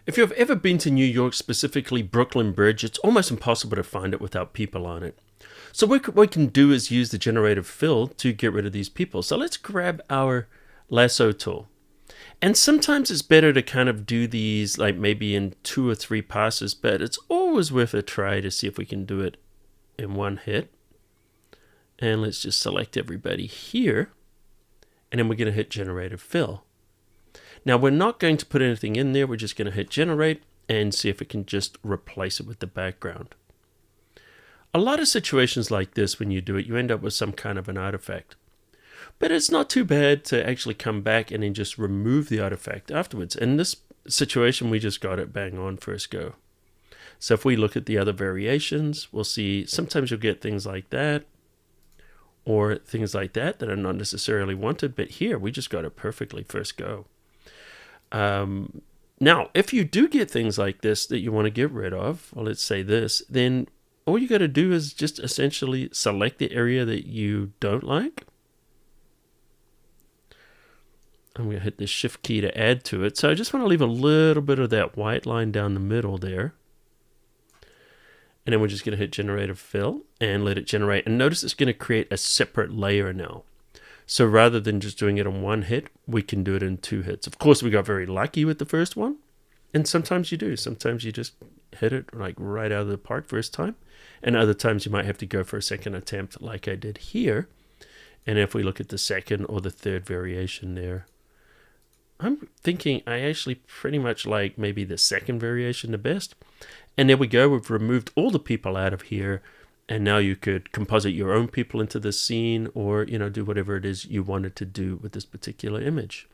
If you've ever been to New York, specifically Brooklyn Bridge, it's almost impossible to find it without people on it. So what we can do is use the generative fill to get rid of these people. So let's grab our lasso tool. And sometimes it's better to kind of do these like maybe in 2 or 3 passes, but it's always worth a try to see if we can do it in one hit. And let's just select everybody here. And then we're going to hit Generative Fill. Now we're not going to put anything in there. We're just going to hit Generate and see if it can just replace it with the background. A lot of situations like this, when you do it, you end up with some kind of an artifact. But it's not too bad to actually come back and then just remove the artifact afterwards. In this situation, we just got it bang on first go. So if we look at the other variations, we'll see sometimes you'll get things like that or things like that that are not necessarily wanted. But here, we just got it perfectly first go. Now, if you do get things like this that you want to get rid of, well, let's say this, then all you got to do is just essentially select the area that you don't like. I'm going to hit the shift key to add to it. So I just want to leave a little bit of that white line down the middle there. And then we're just going to hit Generative Fill and let it generate. And notice it's going to create a separate layer now. So rather than just doing it in one hit, we can do it in 2 hits. Of course, we got very lucky with the first one. And sometimes you do. Sometimes you just hit it like right out of the park first time. And other times you might have to go for a second attempt like I did here. And if we look at the second or the third variation there, I'm thinking I actually pretty much like maybe the second variation the best. And there we go. We've removed all the people out of here. And now you could composite your own people into the scene or, do whatever it is you wanted to do with this particular image.